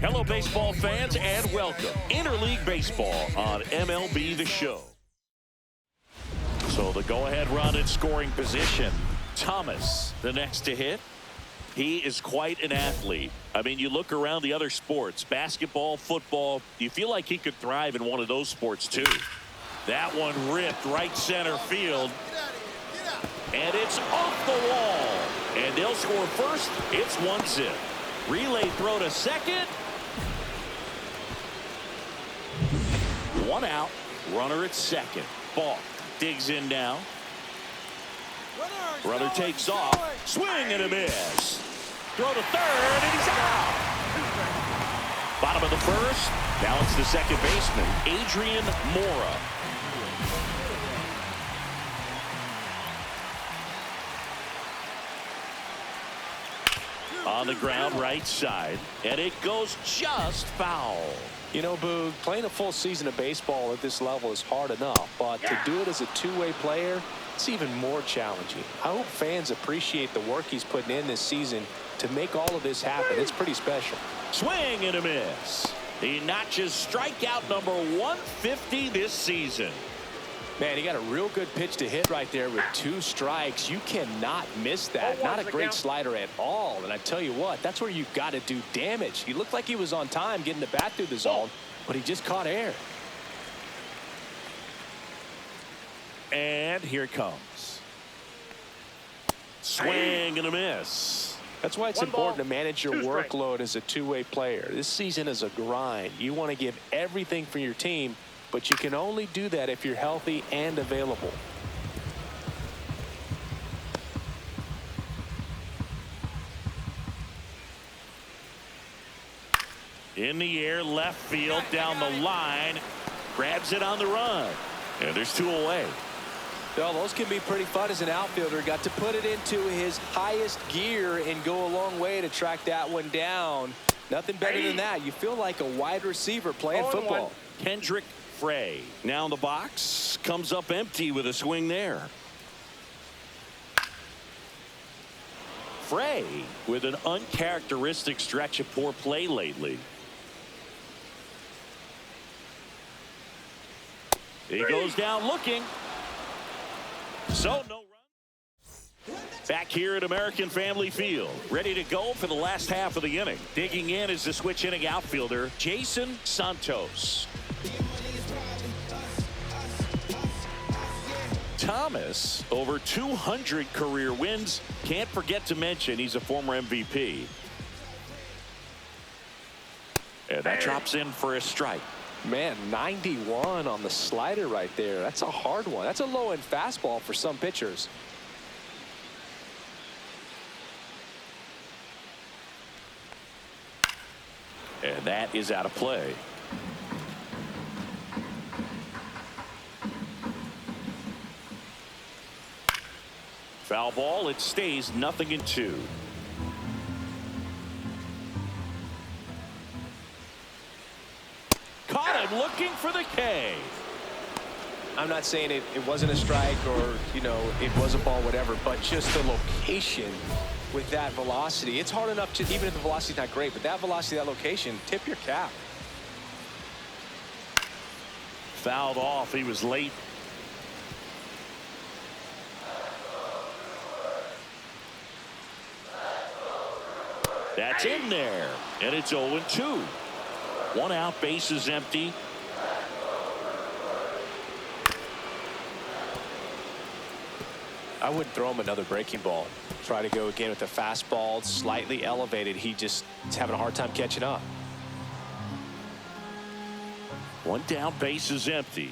Hello, baseball fans, and welcome. Interleague Baseball on MLB The Show. So the go-ahead run in scoring position. Thomas, the next to hit. He is quite an athlete. I mean, you look around the other sports, basketball, football, you feel like he could thrive in one of those sports too. That one ripped right center field. And it's off the wall. And they'll score first. It's 1-0. Relay throw to second. One out. Runner at second. Ball digs in now. Runner takes off. Swing and a miss. Throw to third, and he's out. Bottom of the first. Now it's the second baseman, Adrian Mora. On the ground, right side, and it goes just foul. You know, Boog, playing a full season of baseball at this level is hard enough, but to do it as a two-way player, it's even more challenging. I hope fans appreciate the work he's putting in this season to make all of this happen. It's pretty special. Swing and a miss. He notches strikeout number 150 this season. Man, he got a real good pitch to hit right there with 2 strikes. You cannot miss that. Not a great slider at all. And I tell you what, that's where you've got to do damage. He looked like he was on time getting the bat through the zone, but he just caught air. And here it comes. Swing and a miss. That's why it's important to manage your workload as a two-way player. This season is a grind. You want to give everything for your team, but you can only do that if you're healthy and available. In the air, left field, down the line. Grabs it on the run. And there's 2 away. Well, those can be pretty fun as an outfielder. Got to put it into his highest gear and go a long way to track that one down. Nothing better than that. You feel like a wide receiver playing football. Kendrick Frey now in the box, comes up empty with a swing there. Frey with an uncharacteristic stretch of poor play lately. He goes down looking. So no run. Back here at American Family Field, ready to go for the last half of the inning. Digging in is the switch inning outfielder, Jason Santos. Thomas, over 200 career wins. Can't forget to mention he's a former MVP. And that drops in for a strike. Man, 91 on the slider right there. That's a hard one. That's a low-end fastball for some pitchers. And that is out of play. Foul ball. It stays 0-2. Caught him looking for the K. I'm not saying it wasn't a strike or, you know, it was a ball, whatever, but just the location with that velocity. It's hard enough to, even if the velocity's not great, but that velocity, that location, tip your cap. Fouled off. He was late. That's in there, and it's 0-2. 1 out, bases empty. I wouldn't throw him another breaking ball. Try to go again with the fastball, slightly elevated. He just is having a hard time catching up. 1 down, bases empty.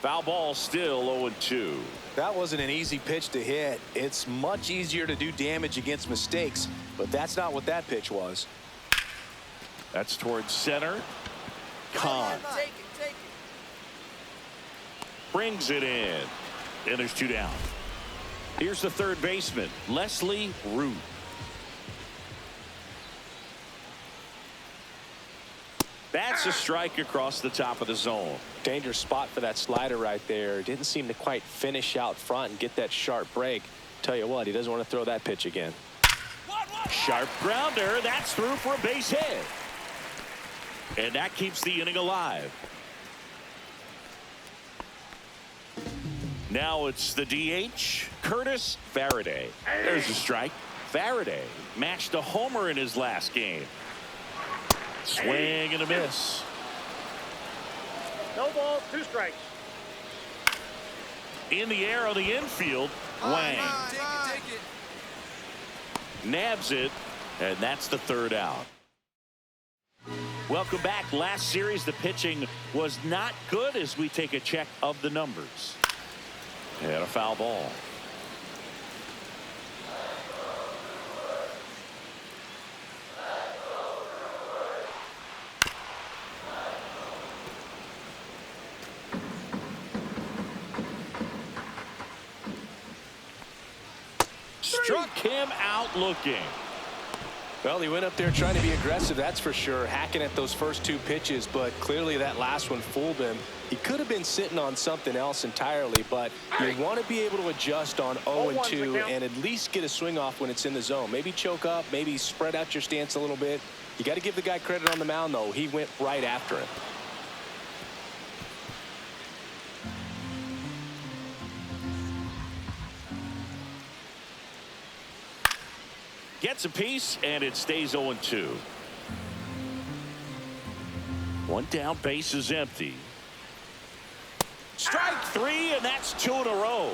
Foul ball, still 0-2. That wasn't an easy pitch to hit. It's much easier to do damage against mistakes, but that's not what that pitch was. That's towards center. Khan Take it. brings it in, and there's 2 down. Here's the third baseman, Leslie Root. That's a strike across the top of the zone. Dangerous spot for that slider right there. Didn't seem to quite finish out front and get that sharp break. Tell you what, he doesn't want to throw that pitch again. Sharp grounder. That's through for a base hit. And that keeps the inning alive. Now it's the DH, Curtis Faraday. There's a strike. Faraday matched a homer in his last game. Swing and a miss. No ball, 2 strikes. In the air on the infield, Wang. Take it. Nabs it, and that's the 3rd out. Welcome back. Last series, the pitching was not good as we take a check of the numbers. And a foul ball. Struck him out looking. Well, he went up there trying to be aggressive, that's for sure, hacking at those first 2 pitches, but clearly that last one fooled him. He could have been sitting on something else entirely, but you want to be able to adjust on 0-2 and at least get a swing off when it's in the zone. Maybe choke up, maybe spread out your stance a little bit. You got to give the guy credit on the mound, though. He went right after him. Gets a piece, and it stays 0-2. 1 down, base is empty. Strike 3, and that's 2 in a row.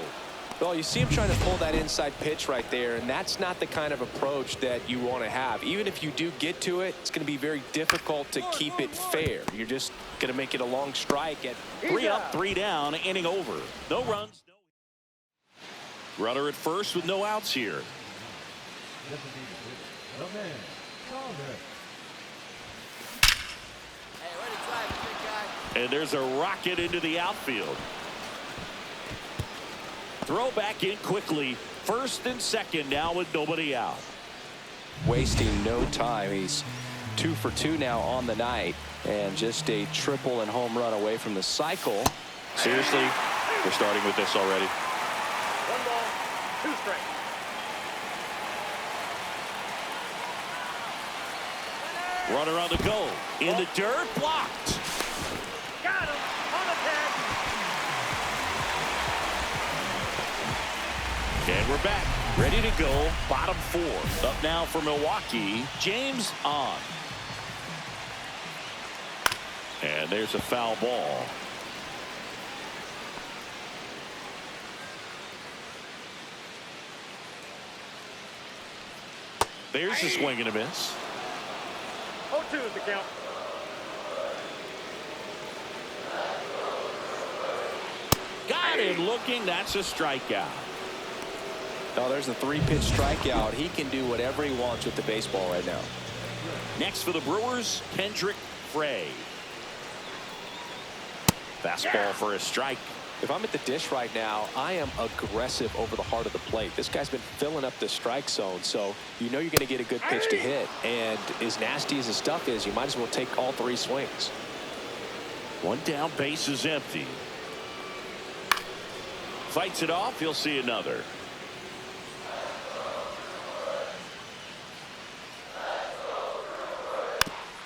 Well, you see him trying to pull that inside pitch right there, and that's not the kind of approach that you want to have. Even if you do get to it, it's going to be very difficult to keep it fair. You're just going to make it a long strike at 3 up, 3 down, inning over. No runs. No. Runner at first with no outs here. And there's a rocket into the outfield. Throw back in quickly. 1st and 2nd now with nobody out. Wasting no time. He's 2 for 2 now on the night, and just a triple and home run away from the cycle. Seriously, we're starting with this already. 1 ball, 2 strikes. Runner on the go. In the dirt, blocked. Got him on attack. And we're back. Ready to go. Bottom 4. Up now for Milwaukee. James on. And there's a foul ball. There's a swing and a miss. 0-2 is the count. Got him looking. That's a strikeout. Oh, there's a 3-pitch strikeout. He can do whatever he wants with the baseball right now. Next for the Brewers, Kendrick Frey. Fastball for a strike. If I'm at the dish right now, I am aggressive over the heart of the plate. This guy's been filling up the strike zone, so you know you're going to get a good pitch to hit. And as nasty as the stuff is, you might as well take all 3 swings. 1 down, base is empty. Fights it off. He'll see another.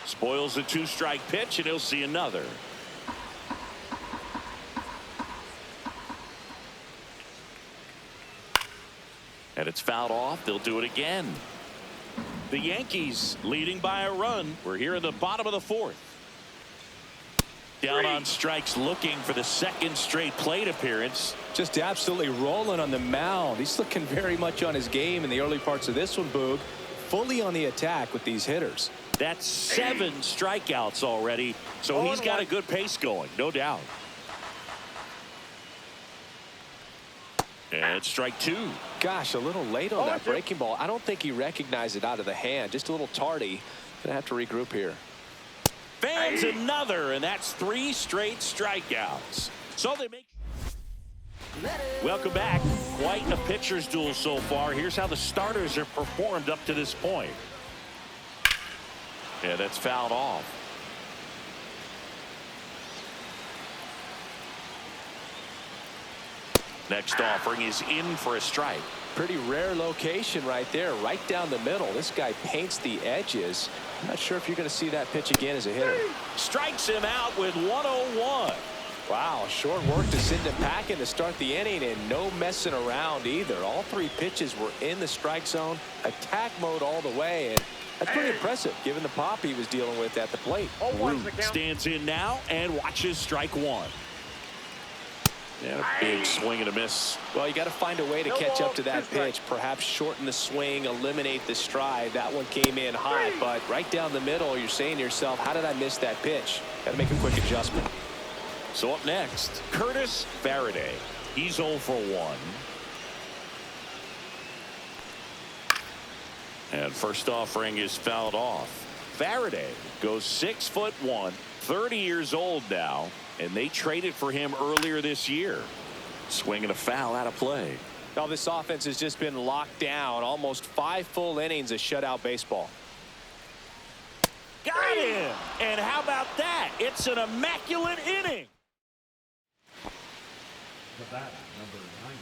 Spoils the 2-strike pitch, and he'll see another. And it's fouled off. They'll do it again. The Yankees leading by a run. We're here in the bottom of the 4th. Down on strikes, looking for the 2nd straight plate appearance. Just absolutely rolling on the mound. He's looking very much on his game in the early parts of this one, Boog. Fully on the attack with these hitters. That's 7 strikeouts already, so he's got a good pace going, no doubt. And strike 2. Gosh, a little late on that breaking ball. I don't think he recognized it out of the hand. Just a little tardy. Gonna have to regroup here. Fans another, and that's 3 straight strikeouts. So they make. Welcome back. Quite a pitcher's duel so far. Here's how the starters have performed up to this point. Yeah, that's fouled off. Next offering is in for a strike. Pretty rare location right there, right down the middle. This guy paints the edges. I'm not sure if you're going to see that pitch again as a hitter. Strikes him out with 101. Wow, short work to send him packing to start the inning, and no messing around either. All three pitches were in the strike zone, attack mode all the way, and that's pretty impressive given the pop he was dealing with at the plate. Root stands in now and watches strike one. And a big swing and a miss. Well, you got to find a way to catch up to that pitch. Perhaps shorten the swing, eliminate the stride. That one came in hot, but right down the middle, you're saying to yourself, how did I miss that pitch? Got to make a quick adjustment. So up next, Curtis Faraday. He's 0 for 1. And first offering is fouled off. Faraday goes 6'1", 30 years old now, and they traded for him earlier this year. Swinging a foul out of play. Now this offense has just been locked down. Almost 5 full innings of shutout baseball. Got him! And how about that? It's an immaculate inning. The bat, number 99,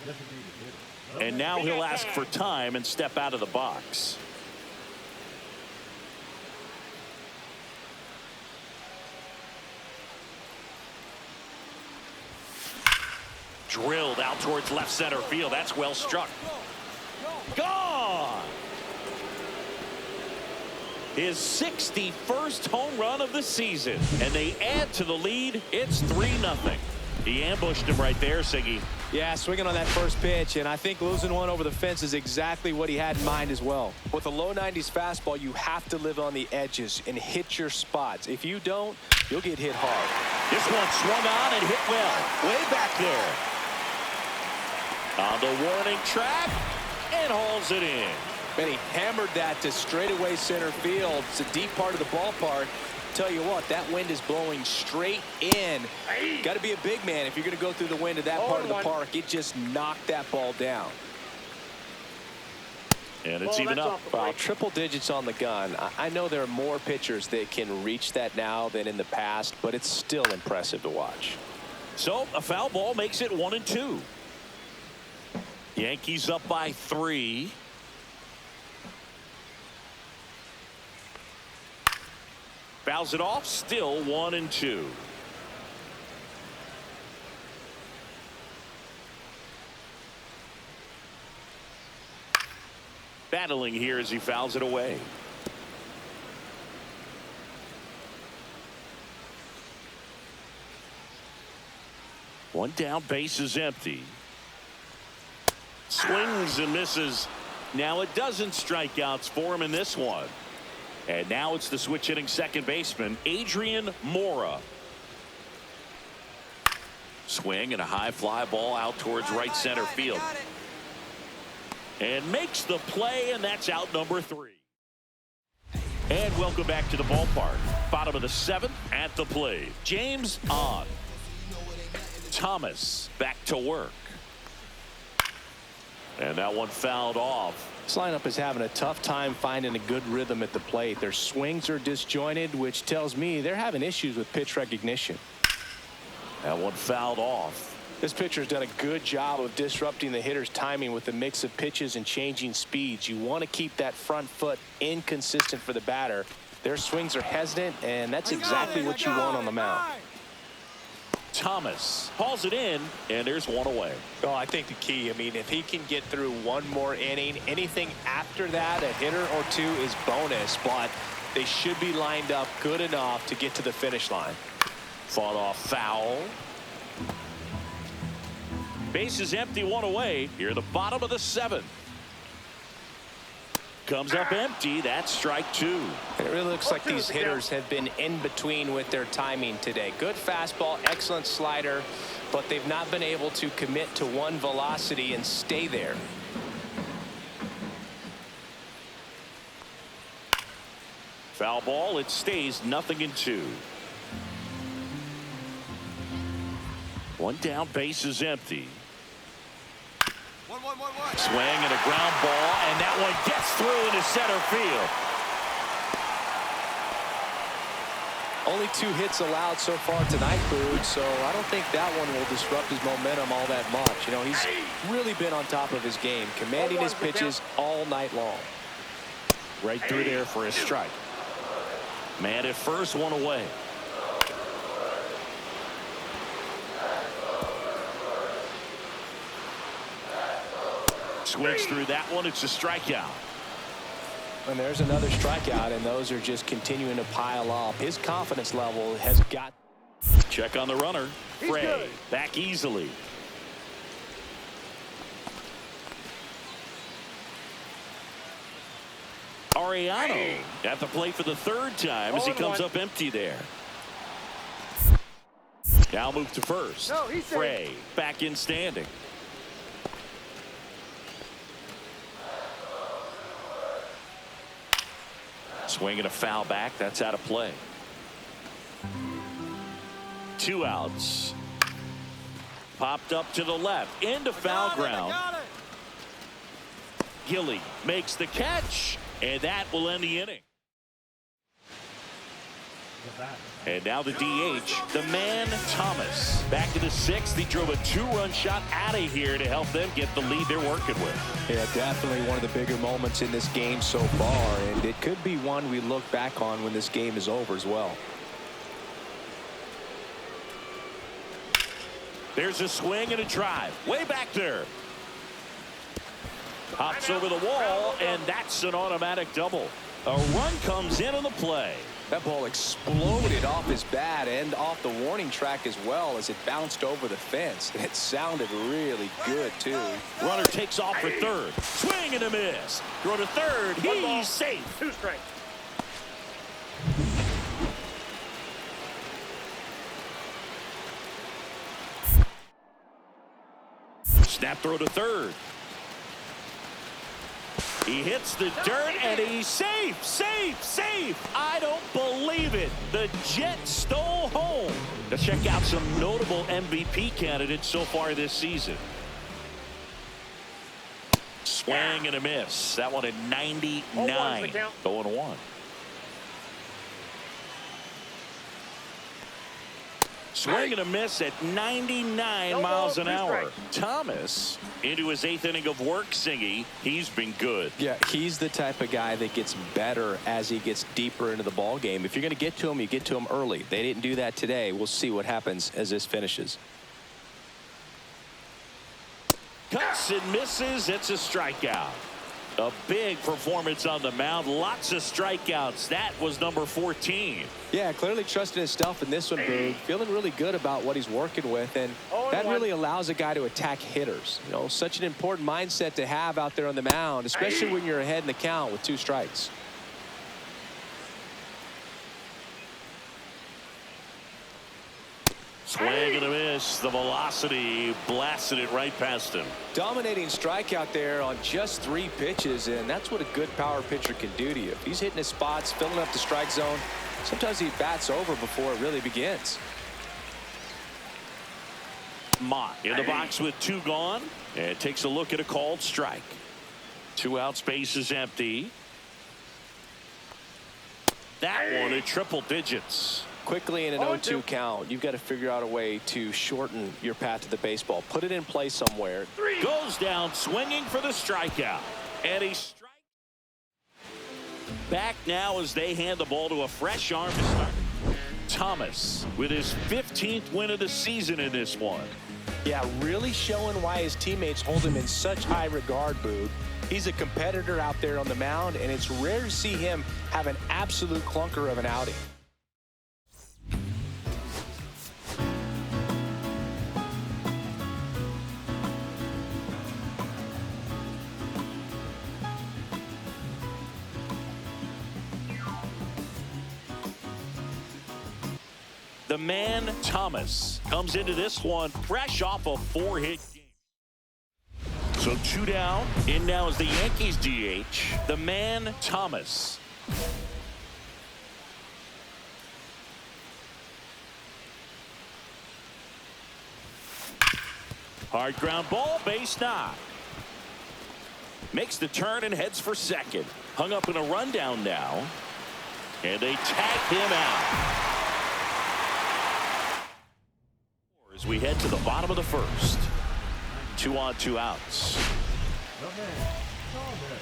designated hitter. And now he'll ask for time and step out of the box. Drilled out towards left center field. That's well struck. Gone! His 61st home run of the season. And they add to the lead. It's 3-0. He ambushed him right there, Siggy. Yeah, swinging on that first pitch, and I think losing one over the fence is exactly what he had in mind as well. With a low 90s fastball, you have to live on the edges and hit your spots. If you don't, you'll get hit hard. This one swung on and hit well. Way back there. On the warning track, and hauls it in. And he hammered that to straightaway center field. It's a deep part of the ballpark. Tell you what, that wind is blowing straight in. Got to be a big man if you're going to go through the wind of that part of the park. It just knocked that ball down. And it's even up. Wow, triple digits on the gun. I know there are more pitchers that can reach that now than in the past, but it's still impressive to watch. So a foul ball makes it 1-2. Yankees up by 3. Fouls it off, still 1-2. Battling here as he fouls it away. One down, base is empty. Swings and misses. Now it doesn't strikeouts for him in this one. And now it's the switch hitting second baseman, Adrian Mora. Swing and a high fly ball out towards right center field. And makes the play, and that's out number 3. And welcome back to the ballpark. Bottom of the 7th at the plate. James on. Thomas back to work. And that one fouled off. This lineup is having a tough time finding a good rhythm at the plate. Their swings are disjointed, which tells me they're having issues with pitch recognition. That one fouled off. This pitcher's done a good job of disrupting the hitter's timing with a mix of pitches and changing speeds. You want to keep that front foot inconsistent for the batter. Their swings are hesitant, and that's exactly what you want on the mound. Thomas hauls it in, and there's one away. Oh, I think the key, I mean, if he can get through one more inning, anything after that, a hitter or two is bonus, but they should be lined up good enough to get to the finish line. Fought off foul. Base is empty, one away. Here at the bottom of the 7th. Comes up empty. That's strike 2. It really looks like these hitters have been in between with their timing today. Good fastball, excellent slider, but they've not been able to commit to one velocity and stay there. Foul ball. It stays 0-2. One down, base is empty. Swing and a ground ball, and that one gets through into center field. Only 2 hits allowed so far tonight, Boog, so I don't think that one will disrupt his momentum all that much. You know, he's really been on top of his game, commanding his pitches all night long. Right through there for a strike. Man at first, 1 away. Swings through that one. It's a strikeout. And there's another strikeout, and those are just continuing to pile up. His confidence level has got. Check on the runner. Frey back easily. Ariano at the plate for the 3rd time as he comes up empty there. Now move to first. Frey back in standing. Swinging a foul back. That's out of play. 2 outs. Popped up to the left. Into foul ground. Gilly makes the catch. And that will end the inning. And now the DH, the man Thomas. Back to the 6th. He drove a 2-run shot out of here to help them get the lead they're working with. Yeah, definitely one of the bigger moments in this game so far. And it could be one we look back on when this game is over as well. There's a swing and a drive. Way back there. Hops over the wall, and that's an automatic double. A run comes in on the play. That ball exploded off his bat and off the warning track as well as it bounced over the fence. And it sounded really good, too. Runner takes off for 3rd. Swing and a miss. Throw to 3rd. He's safe. 2 strikes. Snap throw to 3rd. He hits the dirt, and he's safe, safe, safe. I don't believe it. The Jets stole home. Let's check out some notable MVP candidates so far this season. Swing and a miss. That one at 99. 0-1. Swing and a miss at 99 miles an hour. Thomas into his 8th inning of work, Singy. He's been good. Yeah, he's the type of guy that gets better as he gets deeper into the ball game. If you're going to get to him, you get to him early. They didn't do that today. We'll see what happens as this finishes. Cuts and misses. It's a strikeout. A big performance on the mound. Lots of strikeouts. That was number 14. Yeah, clearly trusting his stuff in this one, Boog. Feeling really good about what he's working with, and that really allows a guy to attack hitters. You know, such an important mindset to have out there on the mound, especially when you're ahead in the count with 2 strikes. Swing and a miss. The velocity blasted it right past him. Dominating strikeout there on just 3 pitches, and that's what a good power pitcher can do to you. If he's hitting his spots, filling up the strike zone, sometimes he bats over before it really begins. Mott in the box with 2 gone, and takes a look at a called strike. 2 outs, base is empty. That one at triple digits. Quickly in an 0-2 count, you've got to figure out a way to shorten your path to the baseball. Put it in play somewhere. Goes down swinging for the strikeout. And he strikes. Back now as they hand the ball to a fresh arm to start. Thomas with his 15th win of the season in this one. Yeah, really showing why his teammates hold him in such high regard, Boog. He's a competitor out there on the mound, and it's rare to see him have an absolute clunker of an outing. The man Thomas comes into this one fresh off a 4-hit game. So 2 down. In now is the Yankees DH, the man Thomas. Hard ground ball, base knock. Makes the turn and heads for second. Hung up in a rundown now. And they tag him out. As we head to the bottom of the first. 2 on, 2 outs. The man, Thomas.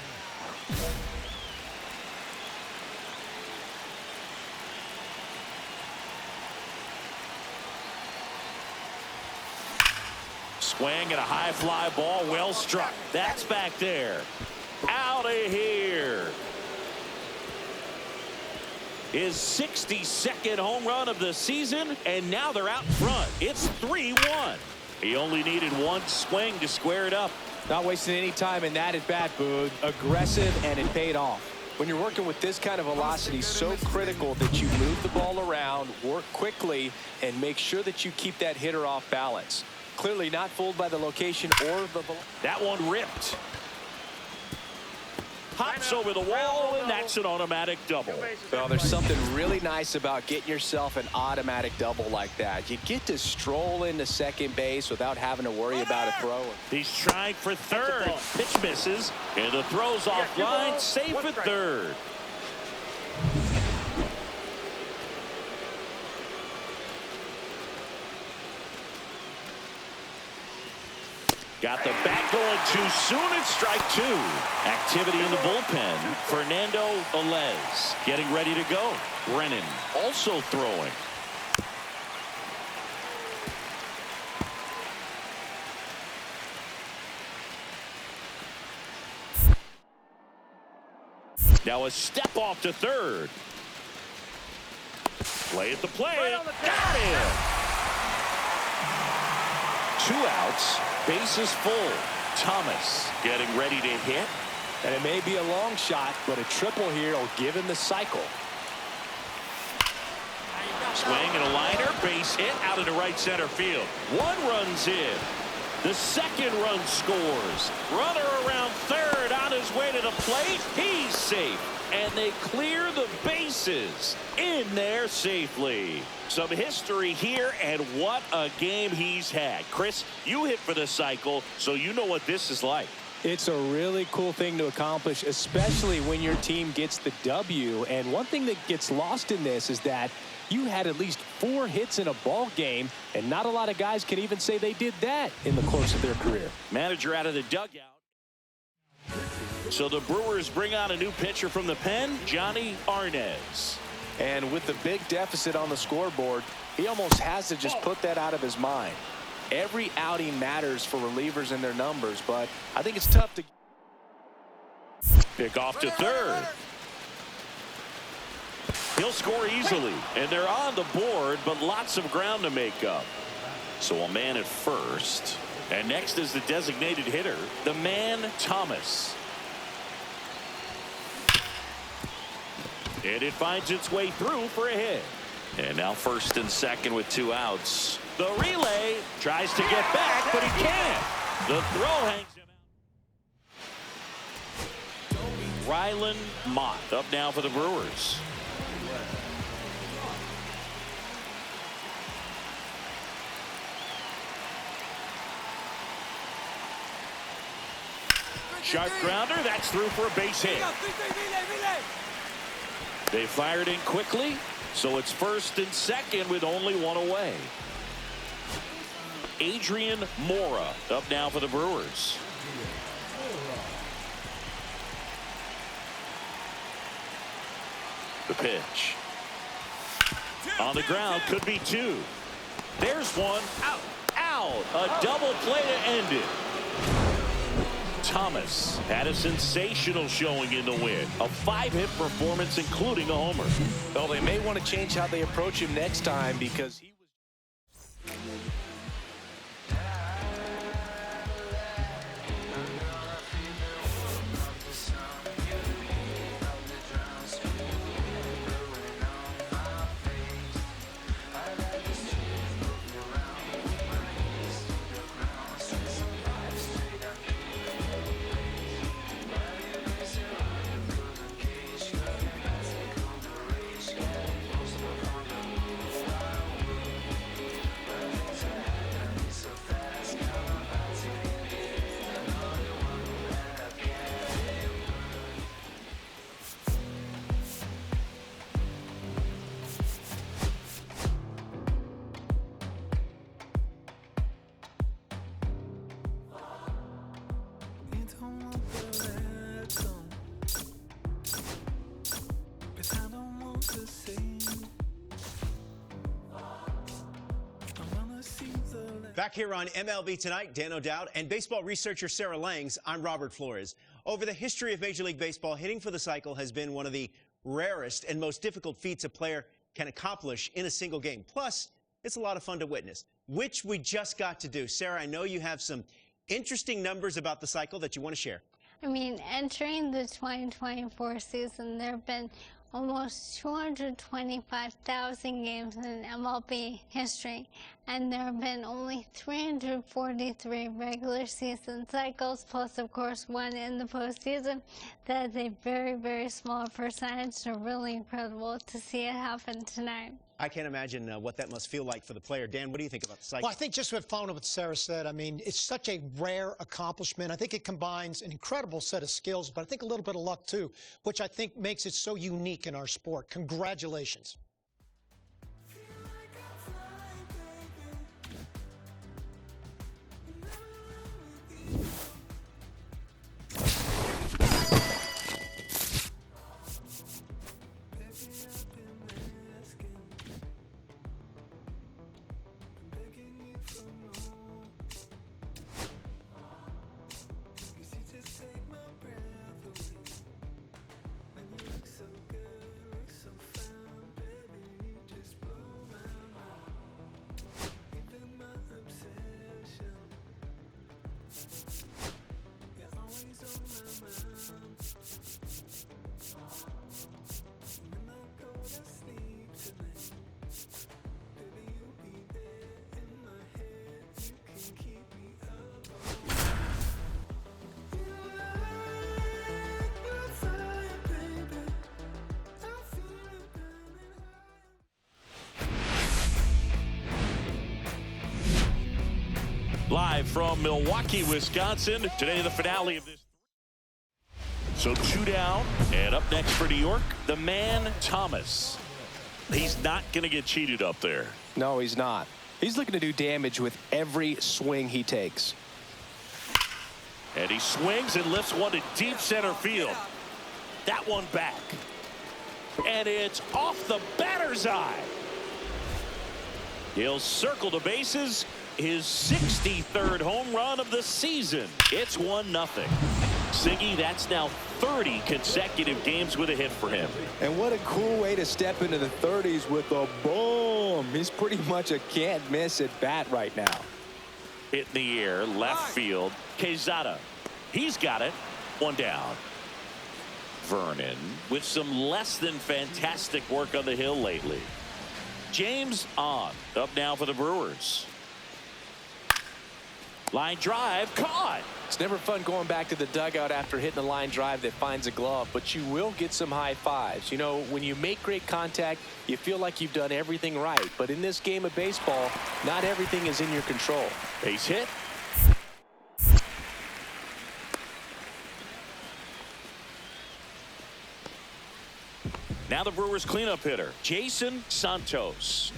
Swing and a high fly ball, well struck. That's back there. Out of here. His 62nd home run of the season, and now they're out front. It's 3-1. He only needed one swing to square it up. Not wasting any time in that at bat, Boog. Aggressive, and it paid off. When you're working with this kind of velocity, so critical that you move the ball around, work quickly, and make sure that you keep that hitter off balance. Clearly not fooled by the location or the... That one ripped. Hops over the wall, and that's an automatic double. Well, there's something really nice about getting yourself an automatic double like that. You get to stroll into second base without having to worry about a throw. He's trying for third. Pitch misses, and the throw's offline. Safe at third. Got the bat going too soon. It's strike 2. Activity in the bullpen. Fernando Velez getting ready to go. Brennan also throwing. Now a step off to third. Play at the plate. Got him. 2 outs. Bases full. Thomas getting ready to hit. And it may be a long shot, but a triple here will give him the cycle. Swing and a liner. Base hit out into right center field. 1 run's in. The second run scores. Runner around third on his way to the plate. He's safe. And they clear the bases in there safely. Some history here, and what a game he's had. Chris, you hit for the cycle, so you know what this is like. It's a really cool thing to accomplish, especially when your team gets the W. And one thing that gets lost in this is that you had at least 4 hits in a ball game, and not a lot of guys can even say they did that in the course of their career. Manager out of the dugout. So the Brewers bring on a new pitcher from the pen, Johnny Arnaz. And with the big deficit on the scoreboard, he almost has to just put that out of his mind. Every outing matters for relievers and their numbers, but I think it's tough to pick off to third. He'll score easily, and they're on the board, but lots of ground to make up. So a man at first, and next is the designated hitter, the man Thomas. And it finds its way through for a hit. And now first and second with 2 outs. The relay tries to get back, but he can't. The throw hangs him out. Rylan Mott up now for the Brewers. Sharp grounder, that's through for a base hit. They fired in quickly, so it's first and second with only 1 away. Adrian Mora up now for the Brewers. The pitch. On the ground, could be 2. There's 1. Out. Out. A double play to end it. Thomas had a sensational showing in the win. A 5-hit performance, including a homer. Well, they may want to change how they approach him next time because he Back here on MLB Tonight, Dan O'Dowd and baseball researcher Sarah Langs, I'm Robert Flores. Over the history of Major League Baseball, hitting for the cycle has been one of the rarest and most difficult feats a player can accomplish in a single game. Plus, it's a lot of fun to witness, which we just got to do. Sarah, I know you have some interesting numbers about the cycle that you want to share. I mean, entering the 2024 season, there have been almost 225,000 games in MLB history, and there have been only 343 regular season cycles, plus, of course, one in the postseason. That is a very, very small percentage, so really incredible to see it happen tonight. I can't imagine what that must feel like for the player. Dan, what do you think about the cycle? Well, I think just following what Sarah said, I mean, it's such a rare accomplishment. I think it combines an incredible set of skills, but I think a little bit of luck, too, which I think makes it so unique in our sport. Congratulations. Live from Milwaukee, Wisconsin. Today, the finale of this. So 2 down, and up next for New York, the man, Thomas. He's not going to get cheated up there. No, he's not. He's looking to do damage with every swing he takes. And he swings and lifts one to deep center field. That one back. And it's off the batter's eye. He'll circle the bases. His 63rd home run of the season. It's 1-0. Siggy, that's now 30 consecutive games with a hit for him. And what a cool way to step into the 30s with a boom. He's pretty much a can't miss at bat right now. Hit in the air, left field. Quezada, he's got it. 1 down. Vernon with some less than fantastic work on the hill lately. James on, up now for the Brewers. Line drive, caught. It's never fun going back to the dugout after hitting a line drive that finds a glove, but you will get some high fives. You know, when you make great contact, you feel like you've done everything right. But in this game of baseball, not everything is in your control. Base hit. Now the Brewers cleanup hitter, Jason Santos.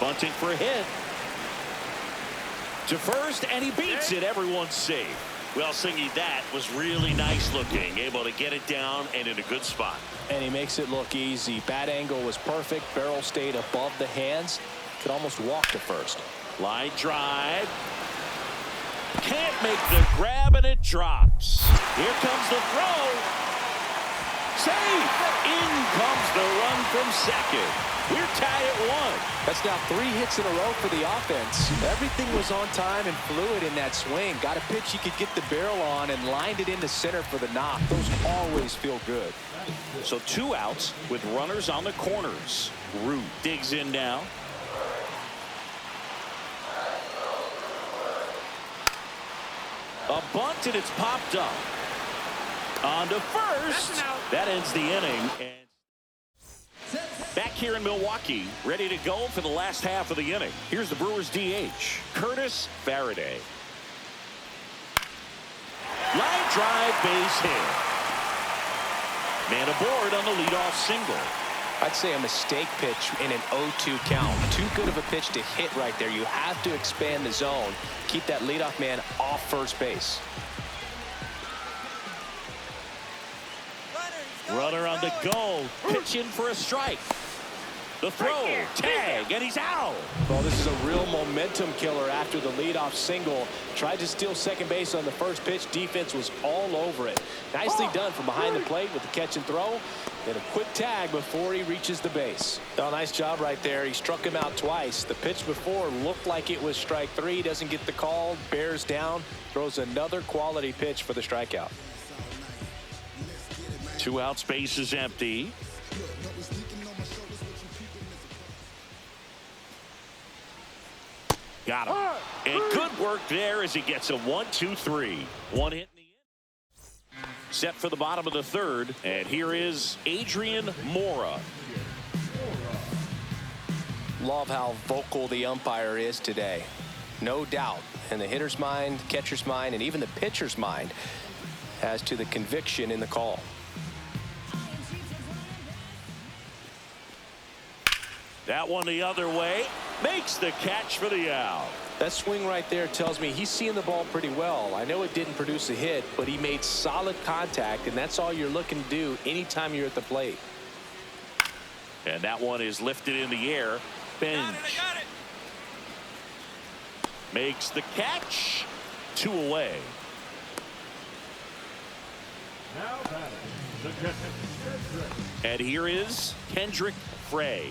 Bunting for a hit. To first, and he beats it. Everyone's safe. Well, Singy, that was really nice looking. Able to get it down and in a good spot. And he makes it look easy. Bat angle was perfect. Barrel stayed above the hands. Could almost walk to first. Line drive. Can't make the grab, and it drops. Here comes the throw. Safe. In comes the run from second. We're tied at 1. That's now 3 hits in a row for the offense. Everything was on time and fluid in that swing. Got a pitch he could get the barrel on and lined it into center for the knock. Those always feel good. So 2 outs with runners on the corners. Root digs in now. A bunt, and it's popped up. On to first. That ends the inning. And back here in Milwaukee, ready to go for the last half of the inning. Here's the Brewers DH, Curtis Faraday. Line drive, base hit. Man aboard on the leadoff single. I'd say a mistake pitch in an 0-2 count. Too good of a pitch to hit right there. You have to expand the zone. Keep that leadoff man off first base. Runner on the go, pitching for a strike. The throw, tag, and he's out. Well, this is a real momentum killer after the leadoff single. Tried to steal second base on the first pitch. Defense was all over it. Nicely done from behind the plate with the catch and throw. Then a quick tag before he reaches the base. Oh, nice job right there. He struck him out twice. The pitch before looked like it was strike three. Doesn't get the call. Bears down. Throws another quality pitch for the strikeout. 2 outs, base is empty. Got him. And good work there as he gets a 1-2-3. One hit in the end. Set for the bottom of the third. And here is Adrian Mora. Love how vocal the umpire is today. No doubt in the hitter's mind, catcher's mind, and even the pitcher's mind as to the conviction in the call. That one the other way. Makes the catch for the out. That swing right there tells me he's seeing the ball pretty well. I know it didn't produce a hit, but he made solid contact, and that's all you're looking to do anytime you're at the plate. And that one is lifted in the air. Bench. Got it. Makes the catch. 2 away. Now batting, the catcher, And here is Kendrick Frey.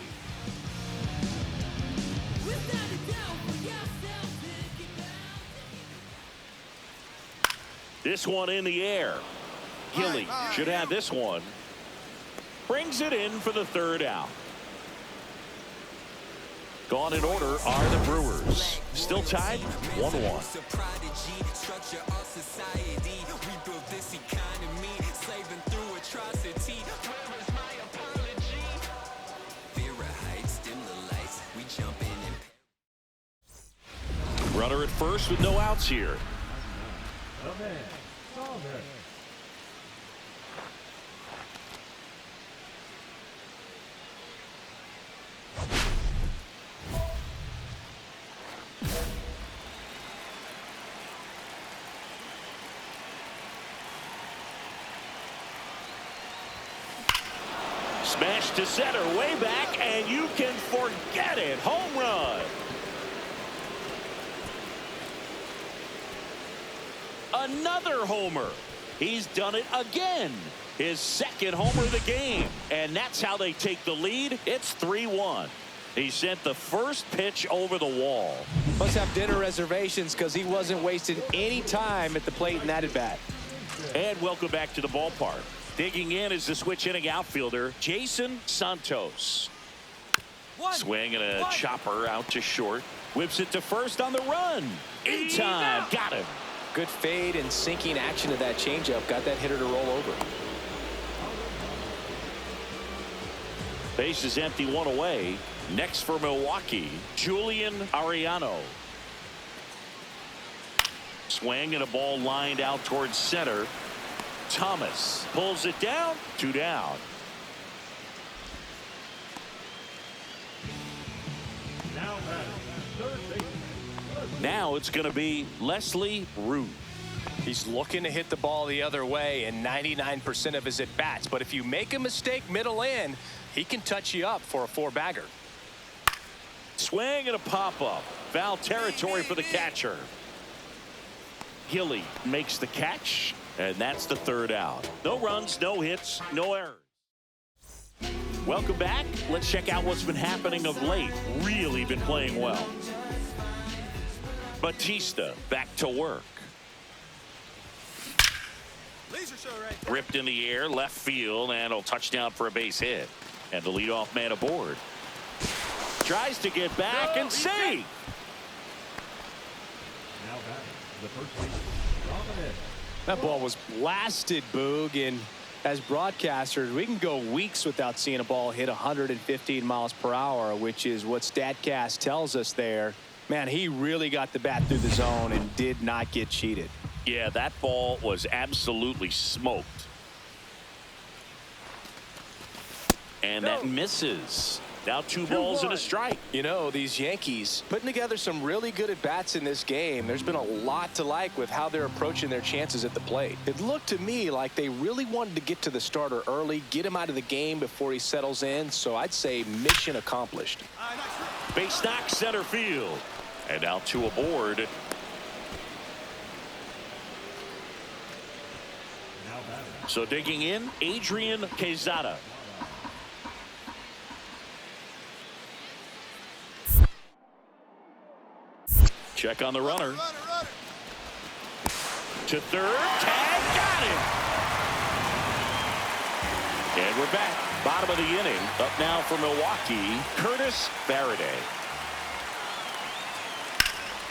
This one in the air. Gilly should have this one. Brings it in for the third out. Gone in order are the Brewers. Still tied 1-1. Runner at first with no outs here. the man, Saunders. Smash to center, way back, and you can forget it. Home run. Another homer. He's done it again. His second homer of the game. And that's how they take the lead. It's 3-1. He sent the first pitch over the wall. Must have dinner reservations because he wasn't wasting any time at the plate in that at bat. And welcome back to the ballpark. Digging in is the switch hitting outfielder, Jason Santos. Swing and a chopper out to short. Whips it to first on the run. In time. Got him. Good fade and sinking action of that changeup. Got that hitter to roll over. Base is empty, one away. Next for Milwaukee, Julian Ariano. Swing and a ball lined out towards center. Thomas pulls it down, 2 down. Now batting, third baseman. Now it's going to be Leslie Root. He's looking to hit the ball the other way in 99% of his at-bats. But if you make a mistake middle in, he can touch you up for a 4-bagger. Swing and a pop-up. Foul territory for the catcher. Gilly makes the catch, and that's the third out. No runs, no hits, no errors. Welcome back. Let's check out what's been happening of late. Really been playing well. Batista back to work. Ripped in the air, left field, and a touchdown for a base hit. And the leadoff man aboard. Tries to get back and save. Now batting, the first baseman, Robin. That ball was blasted, Boog, and as broadcasters, we can go weeks without seeing a ball hit 115 miles per hour, which is what StatCast tells us there. Man, he really got the bat through the zone and did not get cheated. Yeah, that ball was absolutely smoked. And that misses. Now 2 balls and a strike. You know, these Yankees putting together some really good at-bats in this game. There's been a lot to like with how they're approaching their chances at the plate. It looked to me like they really wanted to get to the starter early, get him out of the game before he settles in. So I'd say mission accomplished. Base knock center field. And now 2 aboard. So digging in, Adrian Quezada. Check on the runner. To third, tag, got him. And we're back. Bottom of the inning. Up now for Milwaukee, Curtis Faraday.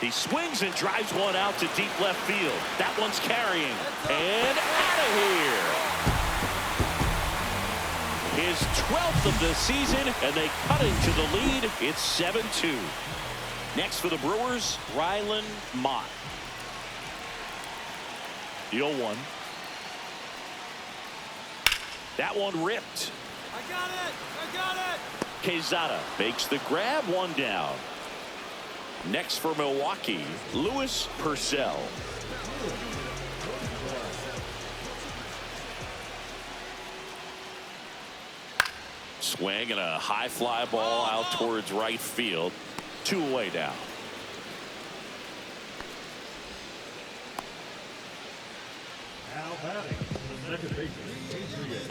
He swings and drives one out to deep left field. That one's carrying. And out of here. His 12th of the season, and they cut into the lead. It's 7-2. Next for the Brewers, Rylan Mott. The 0-1. That one ripped. I got it. Quezada makes the grab, 1 down. Next for Milwaukee, Lewis Purcell. Swing and a high fly ball out towards right field. 2 away now. Now batting, the second baseman, Adrian.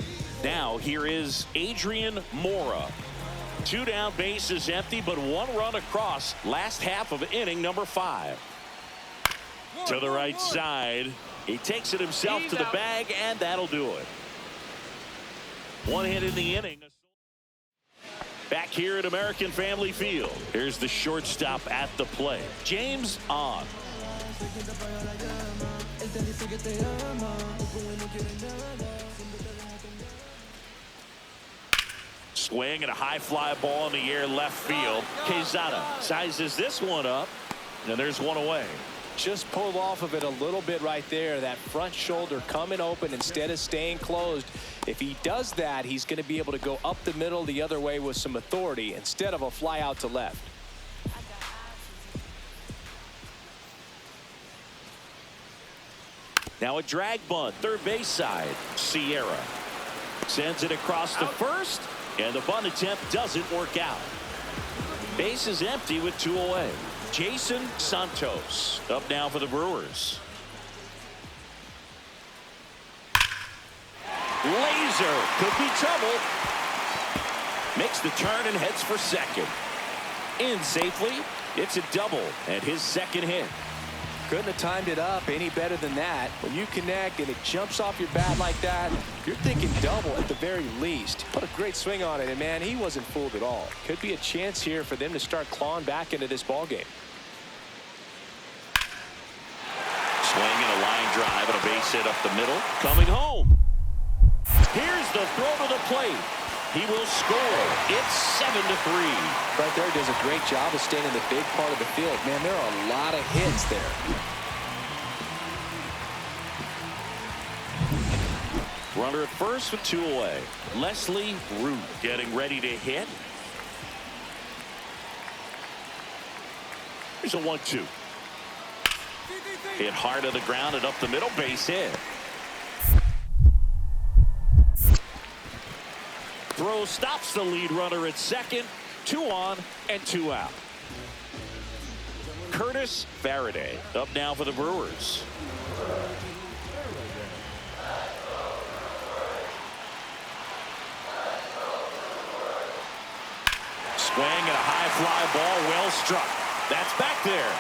Now here is Adrian Mora. 2 down, bases empty, but 1 run across. Last half of inning number 5. To the right side. He takes it himself to the bag, and that'll do it. 1 hit in the inning. Back here at American Family Field. Here's the shortstop at the plate, James On. Swing and a high fly ball in the air left field. Quezada sizes this one up, and there's 1 away. Just pulled off of it a little bit right there. That front shoulder coming open instead of staying closed. If he does that, he's going to be able to go up the middle the other way with some authority instead of a fly out to left. Now a drag bunt, third base side. Sierra sends it across the first, and the bunt attempt doesn't work out. Base is empty with 2 away. Jason Santos up now for the Brewers. Laser could be trouble. Makes the turn and heads for second. In safely. It's a double and his second hit. Couldn't have timed it up any better than that. When you connect and it jumps off your bat like that, you're thinking double at the very least. Put a great swing on it, and man, he wasn't fooled at all. Could be a chance here for them to start clawing back into this ball game. Swing and a line drive and a base hit up the middle. Coming home. Here's the throw to the plate. He will score. It's 7-3. Right there, does a great job of staying in the big part of the field. Man, there are a lot of hits there. Runner at first with 2 away. Leslie Root getting ready to hit. Here's a 1-2. Hit hard to the ground and up the middle, base hit. Throw stops the lead runner at second. 2 on and 2 out. Curtis Faraday up now for the Brewers. Swing and a high fly ball, well struck. That's back there.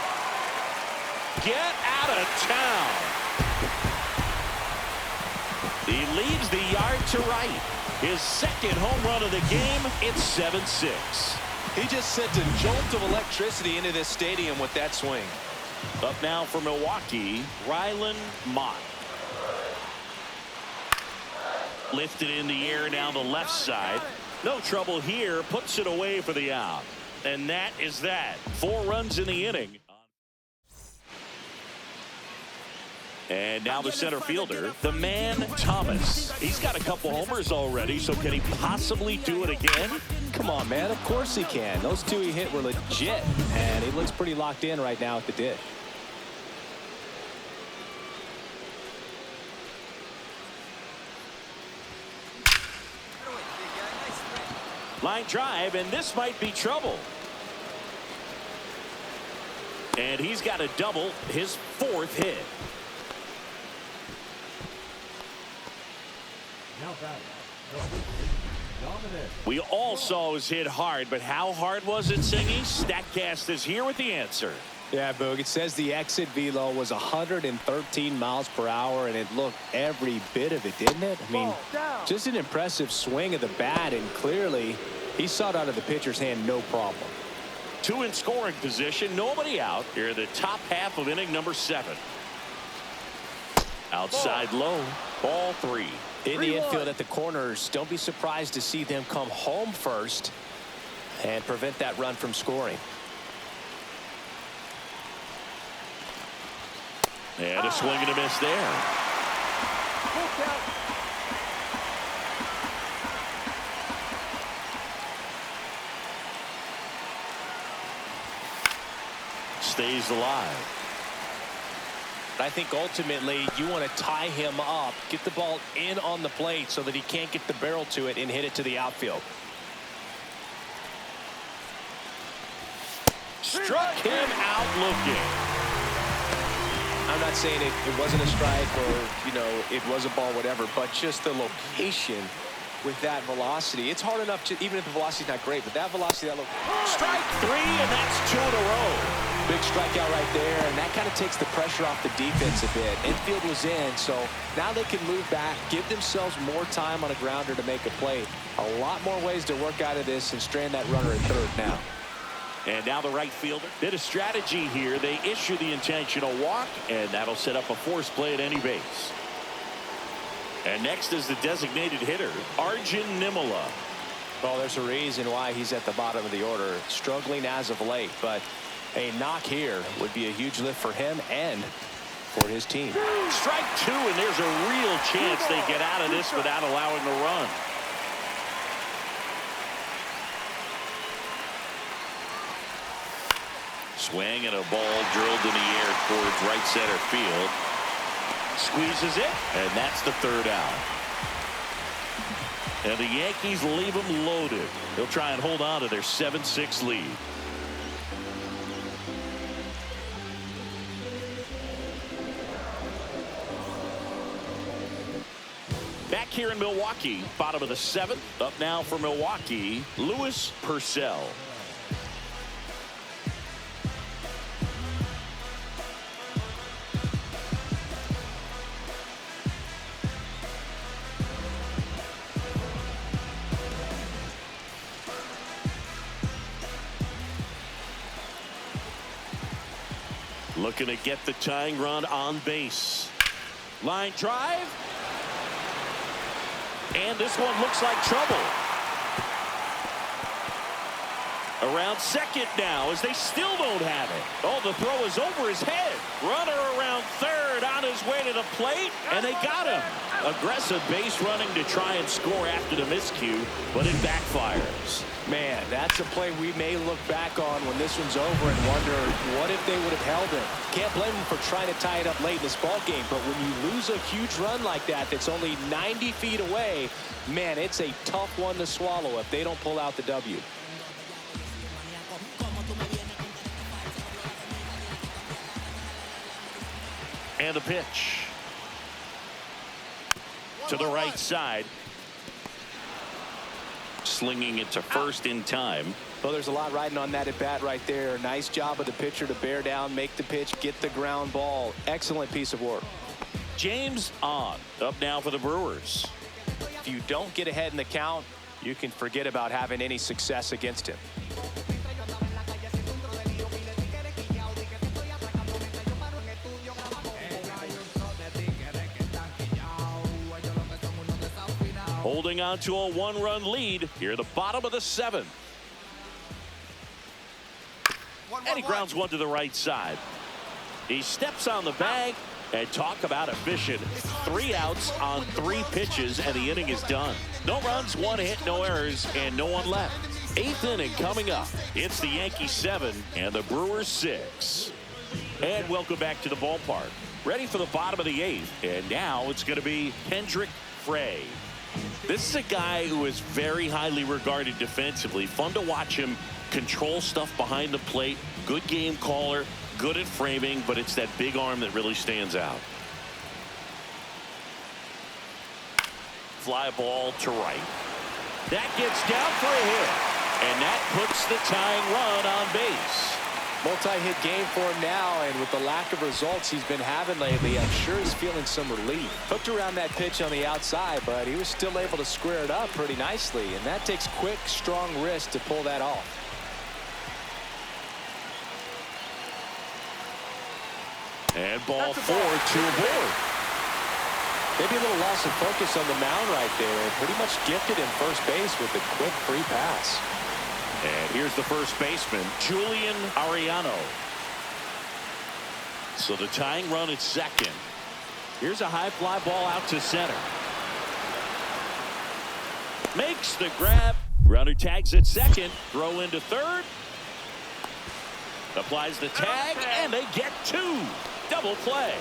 Get out of town. He leaves the yard to right. His second home run of the game. It's 7-6. He just sent a jolt of electricity into this stadium with that swing. Up now for Milwaukee, Rylan Mott. Lifted in the air down the left side. No trouble here. Puts it away for the out. And that is that. 4 runs in the inning. And now the center fielder, the man Thomas. He's got a couple homers already, so can he possibly do it again? Come on, man. Of course he can. Those two he hit were legit, and he looks pretty locked in right now at the dish. Line drive, and this might be trouble. And he's got a double, his 4th hit. Now batting, Dominic. We all saw his hit hard, but how hard was it, Singy? StatCast is here with the answer. Yeah, Boog, it says the exit velo was 113 miles per hour, and it looked every bit of it, didn't it? I mean, just an impressive swing of the bat, and clearly he saw it out of the pitcher's hand no problem. 2 in scoring position, nobody out. Here in the top half of inning number 7. Outside low, ball 3. In the infield at the corners, don't be surprised to see them come home first and prevent that run from scoring. And a swing and a miss there. Stays alive. I think ultimately you want to tie him up, get the ball in on the plate so that he can't get the barrel to it and hit it to the outfield. Struck him out looking. I'm not saying it wasn't a strike or, you know, it was a ball, whatever, but just the location with that velocity. It's hard enough to, even if the velocity's not great, but that velocity, that Strike 3, and that's 2 in a row. big strikeout right there, and that kind of takes the pressure off the defense a bit. Infield was in, so now they can move back, give themselves more time on a grounder to make a play. A lot more ways to work out of this and strand that runner at third now. And now the right fielder. Bit of strategy here. They issue the intentional walk, and that'll set up a force play at any base. And next is the designated hitter, Arjun Nimala. Well, there's a reason why he's at the bottom of the order, struggling as of late, but a knock here would be a huge lift for him and for his team. Strike 2, and there's a real chance they get out of this without allowing a run. Swing and a ball drilled in the air towards right center field. Squeezes it, and that's the 3rd out. And the Yankees leave him loaded. They'll try and hold on to their 7-6 lead. Back here in Milwaukee, bottom of the 7th. Up now for Milwaukee, Lewis Purcell. Looking to get the tying run on base. Line drive. And this one looks like trouble. Around second now as they still don't have it. Oh, the throw is over his head. Runner around third on his way to the plate, and they got him. Aggressive base running to try and score after the miscue, but it backfires. Man, that's a play we may look back on when this one's over and wonder what if they would have held him. Can't blame him for trying to tie it up late in this ball game, but when you lose a huge run like that that's only 90 feet away, man, it's a tough one to swallow if they don't pull out the W. And the pitch to the right side. Slinging it to first in time. Well, there's a lot riding on that at bat right there. Nice job of the pitcher to bear down, make the pitch, get the ground ball. Excellent piece of work. James on up now for the Brewers. If you don't get ahead in the count, you can forget about having any success against him. Holding on to a 1-run lead here at the bottom of the 7th. And he grounds one to the right side. He steps on the bag, And talk about efficient. 3 outs on 3 pitches, and the inning is done. No runs, 1 hit, no errors, and no one left. 8th inning coming up. It's the Yankees 7 and the Brewers 6. And welcome back to the ballpark. Ready for the bottom of the 8th. And now it's going to be Kendrick Frey. This is a guy who is very highly regarded defensively. Fun to watch him control stuff behind the plate. Good game caller. Good at framing, but it's that big arm that really stands out. Fly ball to right. That gets down for a hit. And that puts the tying run on base. Multi-hit game for him now, and with the lack of results he's been having lately, I'm sure he's feeling some relief. Hooked around that pitch on the outside, but he was still able to square it up pretty nicely, and that takes quick, strong wrist to pull that off. And ball 4 to aboard. Maybe a little loss of focus on the mound right there. Pretty much gifted in first base with a quick free pass. And here's the first baseman, Julian Ariano. So the tying run at second. Here's a high fly ball out to center. Makes the grab. Runner tags at second. Throw into third. Applies the tag, and they get 2. Double play.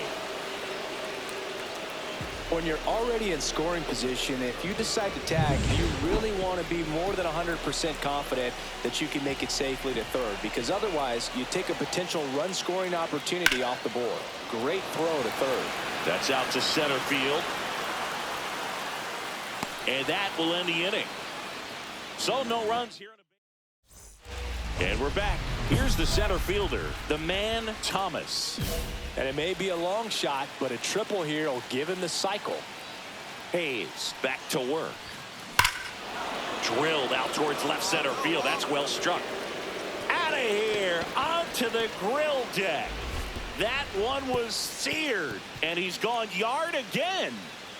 When you're already in scoring position, if you decide to tag, you really want to be more than 100% confident that you can make it safely to third, because otherwise you take a potential run scoring opportunity off the board. Great throw to third. That's out to center field. And that will end the inning. So no runs here. And we're back. Here's the center fielder, the man Thomas. And it may be a long shot, but a triple here will give him the cycle. Hayes back to work. Drilled out towards left center field. That's well struck. Out of here, onto the grill deck. That one was seared, and he's gone yard again.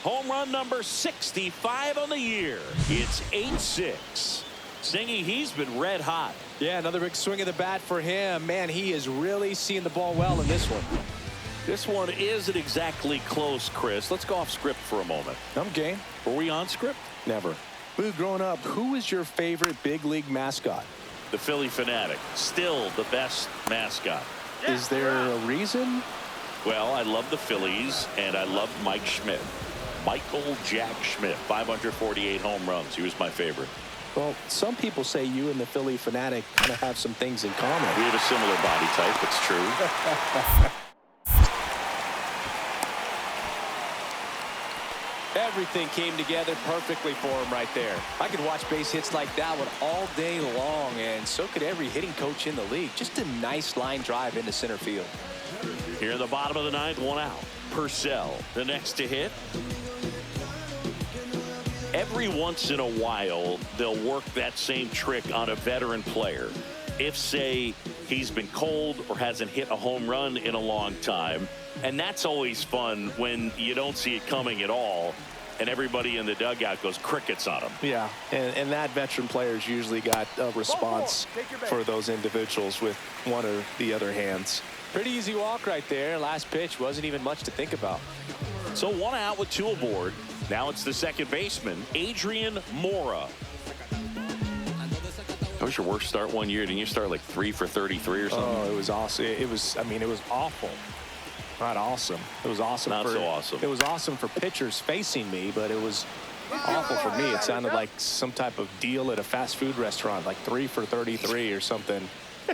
Home run number 65 on the year. It's 8-6. Singy, he's been red hot. Yeah, another big swing of the bat for him. Man, he is really seeing the ball well in this one. This one isn't exactly close, Chris. Let's go off script for a moment. I'm game. Were we on script? Never. Boo, growing up, who was your favorite big league mascot? The Philly Fanatic. Still the best mascot. Is there a reason? Well, I love the Phillies, and I love Mike Schmidt. Michael Jack Schmidt, 548 home runs. He was my favorite. Well, some people say you and the Philly Fanatic kind of have some things in common. We have a similar body type. It's true. Everything came together perfectly for him right there. I could watch base hits like that one all day long, and so could every hitting coach in the league. Just a nice line drive into center field. Here in the bottom of the 9th, 1 out. Purcell, the next to hit. Every once in a while, they'll work that same trick on a veteran player. If, say, he's been cold or hasn't hit a home run in a long time. And that's always fun when you don't see it coming at all, and everybody in the dugout goes crickets on him. Yeah, and that veteran player's usually got a response for those individuals with one or the other hands. Pretty easy walk right there. Last pitch wasn't even much to think about. So 1 out with 2 aboard. Now it's the second baseman, Adrian Mora. That was your worst start one year. Didn't you start like 3 for 33 or something? Oh, it was awesome. It was awful. Not awesome. It was awesome. Not so awesome. It was awesome for pitchers facing me, but it was awful for me. It sounded like some type of deal at a fast food restaurant, like 3 for 33 or something. The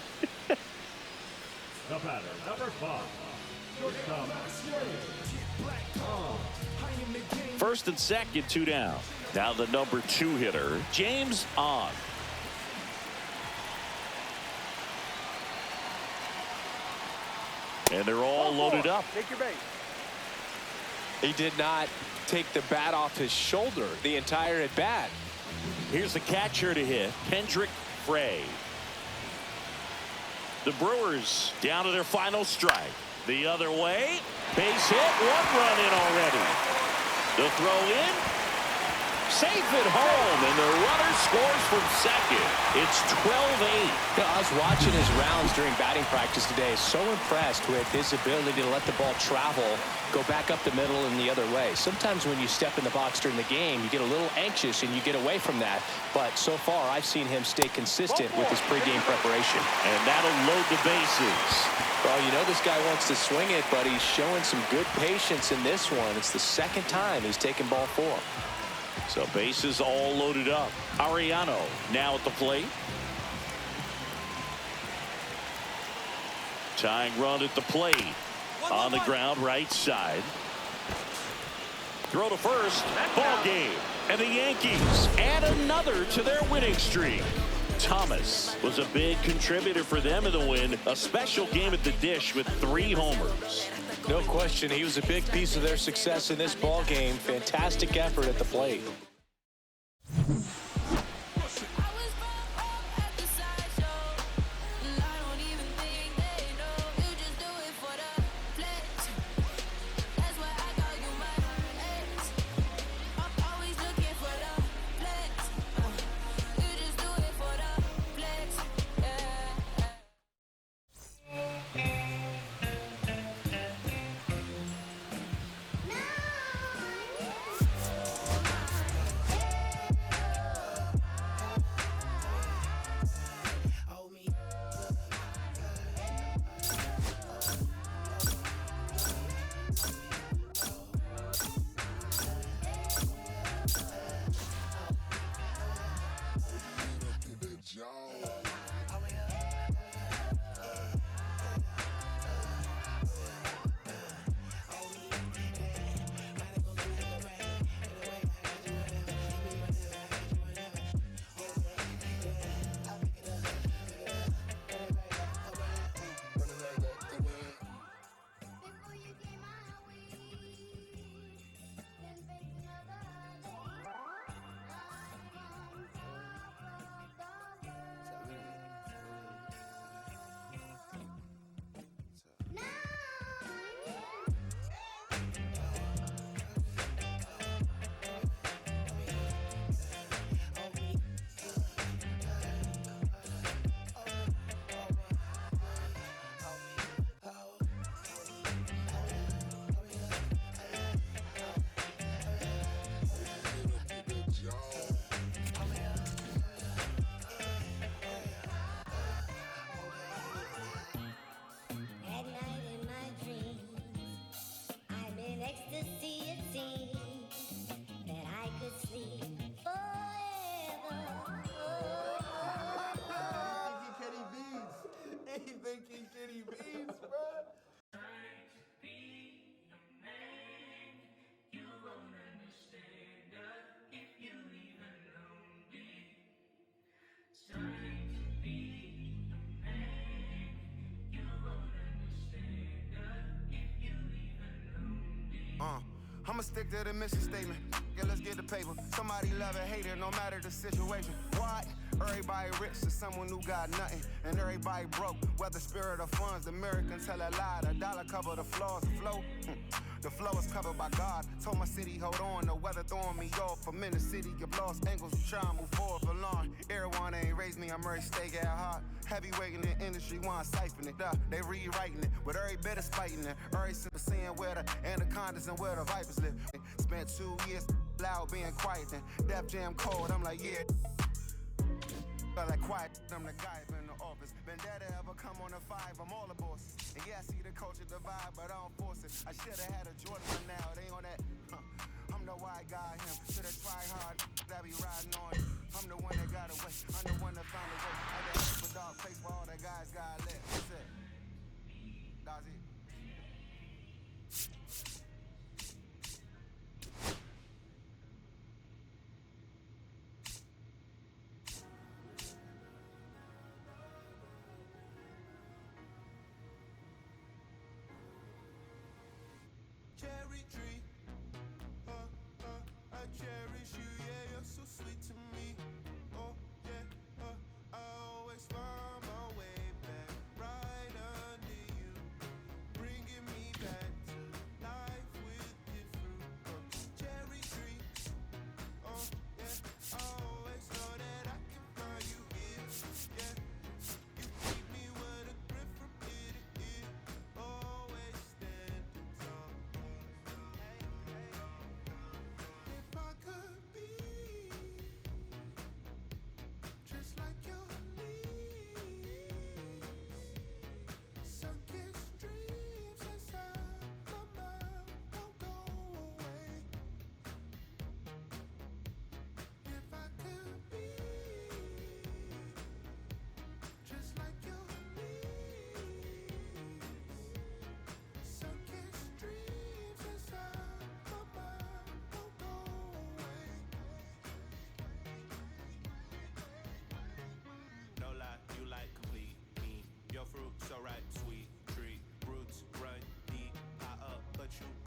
batter, number 5, shortstop. First and second, 2 down. Now the number 2 hitter, James On. And they're all loaded up. Take your base. He did not take the bat off his shoulder the entire at bat. Here's the catcher to hit, Kendrick Frey. The Brewers down to their final strike. The other way, base hit, 1 run in already. The throw in, Safe at home, and the runner scores from second. It's 12-8. I was watching his rounds during batting practice today. So impressed with his ability to let the ball travel, go back up the middle and the other way. Sometimes when you step in the box during the game, you get a little anxious and you get away from that. But so far, I've seen him stay consistent with his pregame preparation. And that'll load the bases. Well, you know this guy wants to swing it, but he's showing some good patience in this one. It's the second time he's taken ball 4. So bases all loaded up. Ariano now at the plate. Tying run at the plate. On the ground, right side. Throw to first. Ball game. And the Yankees add another to their winning streak. Thomas was a big contributor for them in the win. A special game at the dish with 3 homers. No question, he was a big piece of their success in this ball game. Fantastic effort at the plate. I'ma stick to the mission statement. Yeah, let's get the paper. Somebody love it, hate it, no matter the situation. What? Everybody rich is someone who got nothing, and everybody broke. Whether spirit or funds, the American tell a lie. The dollar cover the flaws, the flow. The flow is covered by God. Told my city, hold on. The weather throwing me off. I'm in the city, you've lost angles. Try and move forward for long. Everyone ain't raised me, I'm ready to stay at heart. Heavyweight in the industry, want to siphon it up. They rewriting it, but every bit is fighting it. Every simple seeing where the anacondas and where the vipers live. Spent 2 years loud being quiet, then Def Jam cold. I'm like, yeah. But like quiet, I'm the guy in the office. Vendetta ever come on a 5, I'm all the boss. And yeah, I see the culture divide, but I don't force it. I should've had a Jordan one now, they on that. I'm the white guy, him. Should've tried hard, that be riding on. I'm the one that got away, I'm the one that found a way. I got a super dog face where all the guys got lit. That's it. That's it. Cherry tree, I cherish you, yeah, you're so sweet to me. Oh yeah, I always find my way back right under you, bringing me back to life with your fruit. Cherry tree, your fruit, so right, sweet treat, roots run deep, high up, but you